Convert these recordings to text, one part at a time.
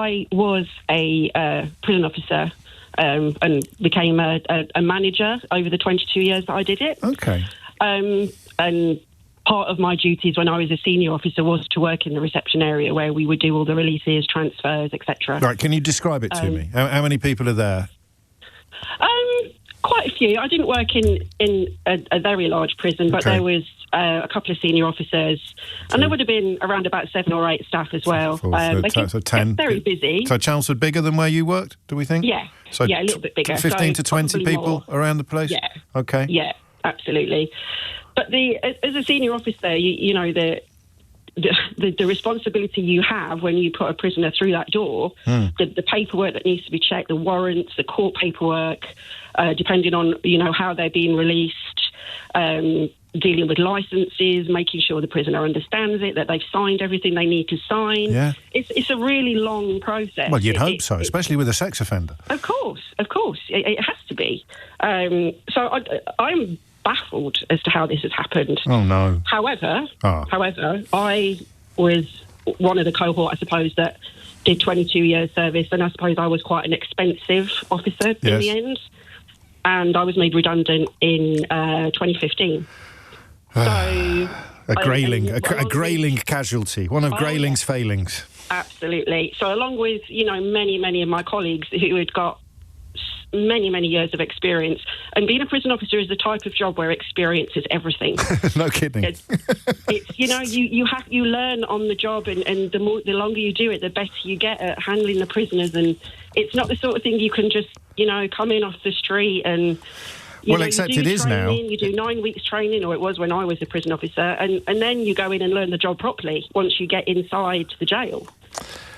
I was a prison officer and became a manager over the 22 years that I did it. Okay. And part of my duties when I was a senior officer was to work in the reception area where we would do all the releases, transfers, etc. Right, can you describe it to me? How many people are there? Quite a few. I didn't work in a very large prison, but there was a couple of senior officers, and there would have been around about 7 or 8 staff as well. So 10. Very busy. So Chelmsford bigger than where you worked, do we think? Yeah. So yeah, a little bit bigger. 15 to 20 people around the place? Yeah. Okay. Yeah, absolutely. But as a senior officer, you know, the responsibility you have when you put a prisoner through that door, the paperwork that needs to be checked, the warrants, the court paperwork, depending on, you know, how they're being released, dealing with licences, making sure the prisoner understands it, that they've signed everything they need to sign. Yeah. It's a really long process. Well, you'd hope so, especially with a sex offender. Of course. It has to be. So I'm baffled as to how this has happened. Oh, no. However, I was one of the cohort, I suppose, that did 22 years service, and I suppose I was quite an expensive officer in the end, and I was made redundant in 2015. So a Grayling casualty, one of Grayling's failings. Absolutely. So along with, you know, many of my colleagues who had got many years of experience, and being a prison officer is the type of job where experience is everything. No kidding. It's you know, you learn on the job, and the longer you do it, the better you get at handling the prisoners, and it's not the sort of thing you can just, you know, come in off the street and except it is now. You do 9 weeks training, or it was when I was a prison officer, and then you go in and learn the job properly once you get inside the jail.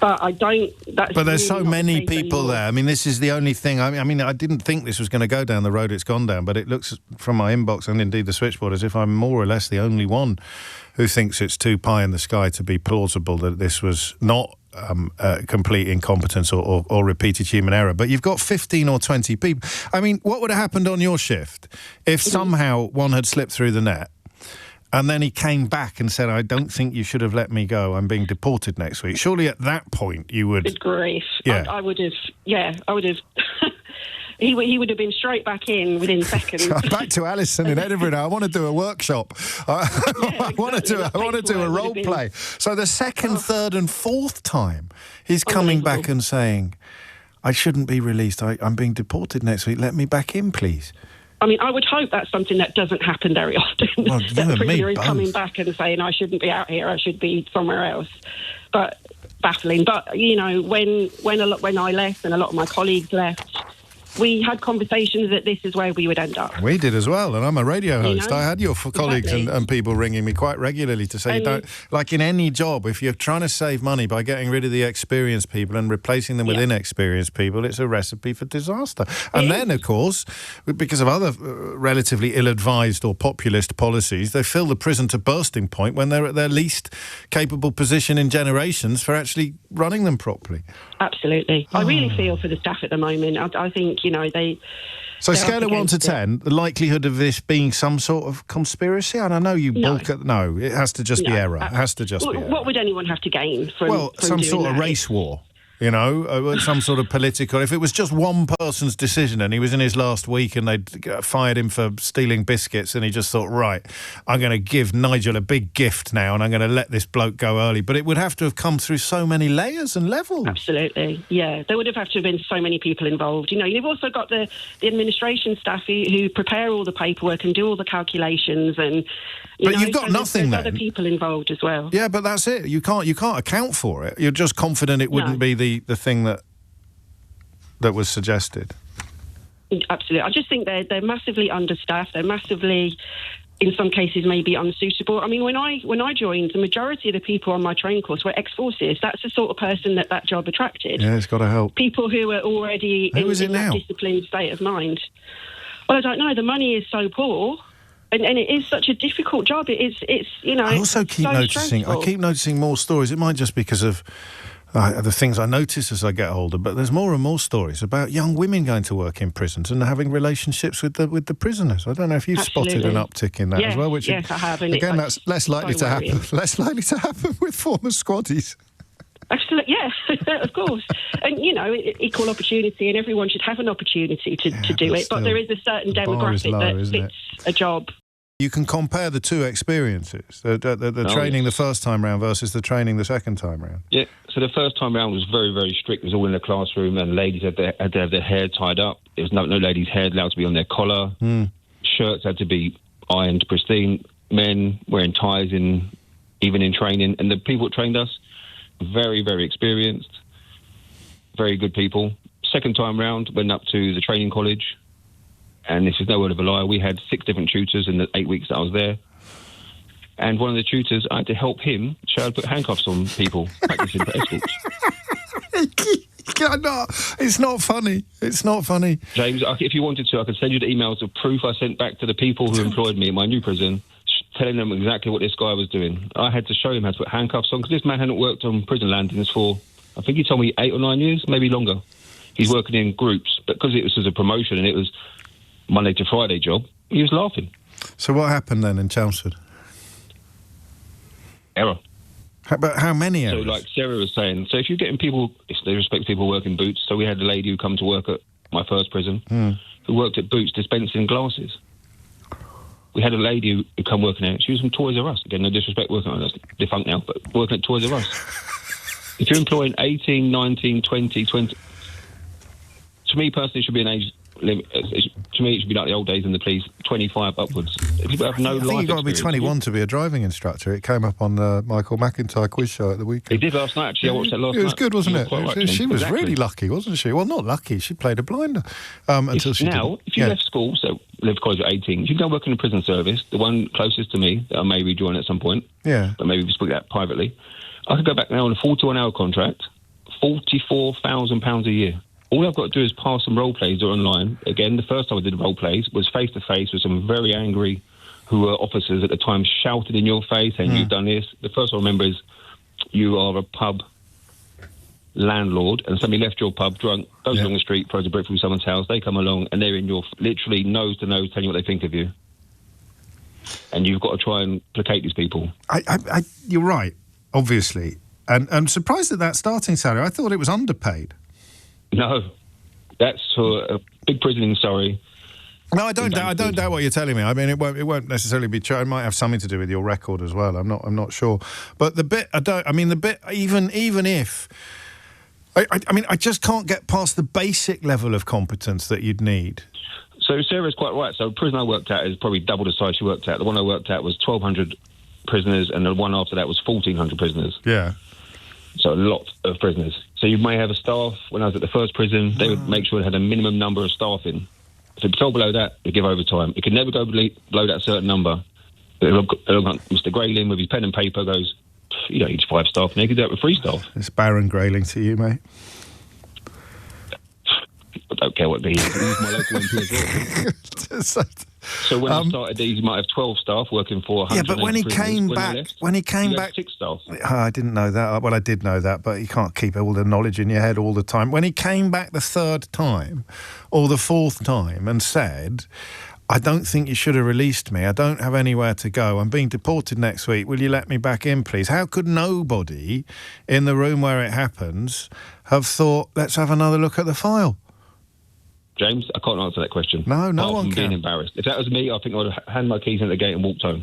But I don't... But there's so many people there. I mean, this is the only thing... I mean, I didn't think this was going to go down the road it's gone down, but it looks from my inbox and indeed the switchboard as if I'm more or less the only one who thinks it's too pie in the sky to be plausible that this was not complete incompetence or repeated human error. But you've got 15 or 20 people. I mean, what would have happened on your shift if somehow one had slipped through the net and then he came back and said, I don't think you should have let me go, I'm being deported next week? Surely at that point you would... Good grief. Yeah. I would have... He would have been straight back in within seconds. Back to Alison in Edinburgh now. I want to do a workshop. I want to do a role play. So the second, third and fourth time he's coming back and saying, I shouldn't be released. I'm being deported next week. Let me back in, please. I mean, I would hope that's something that doesn't happen very often. Well, that the prisoner is coming back and saying, I shouldn't be out here, I should be somewhere else. But baffling. But, you know, when I left and a lot of my colleagues left, we had conversations that this is where we would end up. We did as well, and I'm a radio host. I had your colleagues and people ringing me quite regularly to say, you don't, like in any job, if you're trying to save money by getting rid of the experienced people and replacing them with inexperienced people, it's a recipe for disaster. And then, of course, because of other relatively ill-advised or populist policies, they fill the prison to bursting point when they're at their least capable position in generations for actually running them properly. Absolutely. I really feel for the staff at the moment. I think, you know, So scale of 1 to 10, the likelihood of this being some sort of conspiracy? And I know you balk at... No, it has to just be error. It has to just be error. What would anyone have to gain from some doing sort of race war. You know, some sort of political... If it was just one person's decision and he was in his last week and they'd fired him for stealing biscuits and he just thought, right, I'm going to give Nigel a big gift now and I'm going to let this bloke go early. But it would have to have come through so many layers and levels. Absolutely, yeah. There would have had to have been so many people involved. You know, you've also got the administration staff who prepare all the paperwork and do all the calculations and... You've got nothing then. There's other people involved as well. Yeah, but that's it. You can't account for it. You're just confident it wouldn't be the thing that was suggested. Absolutely. I just think they're massively understaffed. They're massively, in some cases, maybe unsuitable. I mean, when I joined, the majority of the people on my training course were ex-forces. That's the sort of person that job attracted. Yeah, it's got to help. People who are already in that disciplined state of mind. Well, I don't know. The money is so poor. And it is such a difficult job. It's you know. I also keep noticing more stories. It might just be because of the things I notice as I get older, but there's more and more stories about young women going to work in prisons and having relationships with the prisoners. I don't know if you've spotted an uptick in that as well. Which yes, I have. And again, that's less likely to happen. Less likely to happen with former squaddies. Absolutely, yeah, of course. And, you know, equal opportunity, and everyone should have an opportunity to do it. But there is a certain demographic that fits a job. You can compare the two experiences, the training the first time round versus the training the second time round. Yeah, so the first time round was very, very strict. It was all in the classroom, and ladies had to have their hair tied up. There was no ladies' hair allowed to be on their collar. Shirts had to be ironed pristine. Men wearing ties even in training. And the people that trained us, very, very experienced, very good people. Second time round, went up to the training college, and this is no word of a lie, we had 6 different tutors in the 8 weeks that I was there. And one of the tutors, I had to help him show how to put handcuffs on people, practicing for escorts. It's not funny. It's not funny. James, if you wanted to, I could send you the emails of proof I sent back to the people who employed me in my new prison, telling them exactly what this guy was doing. I had to show him how to put handcuffs on, because this man hadn't worked on prison landings for, I think he told me 8 or 9 years, maybe longer. He's working in groups, but because it was as a promotion and it was Monday to Friday job, he was laughing. So what happened then in Chelmsford? Error. But how many errors? So like Sarah was saying, so if you're getting people, if they respect people working boots, so we had a lady who come to work at my first prison, who worked at Boots dispensing glasses. We had a lady who come working there. She was from Toys R Us. Again, no disrespect, working on us, defunct now, but working at Toys R Us. If you're employing 18, 19, 20, to me personally, it should be an age limit. To me, it should be like the old days in the police, 25 upwards. People have no life. I think you've got to be 21 to be a driving instructor. It came up on the Michael McIntyre quiz show at the weekend. It did last night, actually. I watched that last night. It was good, wasn't it? Right, she was exactly. really lucky, wasn't she? Well, not lucky. She played a blinder until she now, if you left school, so left college at 18, you can go work in the prison service, the one closest to me that I may rejoin at some point. Yeah. But maybe we speak that privately. I could go back now on a 41-hour contract, £44,000 a year. All I've got to do is pass some role plays or online. Again, the first time I did role plays was face-to-face with some very angry, who were officers at the time, shouted in your face saying, you've done this. The first one I remember is, you are a pub landlord, and somebody left your pub drunk, goes along the street, throws a brick through someone's house, they come along, and they're in your, literally nose to nose, telling you what they think of you. And you've got to try and placate these people. You're right, obviously. And I'm surprised at that starting salary. I thought it was underpaid. No, that's for a big prison in Surrey. No, I don't doubt what you're telling me. I mean, it won't necessarily be true. It might have something to do with your record as well. I'm not sure. But the bit even if I just can't get past the basic level of competence that you'd need. So Sarah's quite right. So the prison I worked at is probably double the size she worked at. The one I worked at was 1,200 prisoners, and the one after that was 1,400 prisoners. Yeah. So a lot of prisoners. So you may have a staff. When I was at the first prison, they would make sure they had a minimum number of staff in. If it fell below that, they give overtime. It could never go below that certain number. Mr. Grayling, with his pen and paper, goes, you don't need 5 staff, and they could do it with 3 staff. It's Baron Grayling to you, mate. I don't care what it is. He's my local MP as well. So when I started these, you might have 12 staff working for 100. Yeah, but when he came back, 6 staff. I didn't know that. Well, I did know that, but you can't keep all the knowledge in your head all the time. When he came back the 3rd time or the 4th time and said, I don't think you should have released me. I don't have anywhere to go. I'm being deported next week. Will you let me back in, please? How could nobody in the room where it happens have thought, let's have another look at the file? James, I can't answer that question. No one can. Being embarrassed. If that was me, I think I would have handed my keys in the gate and walked home.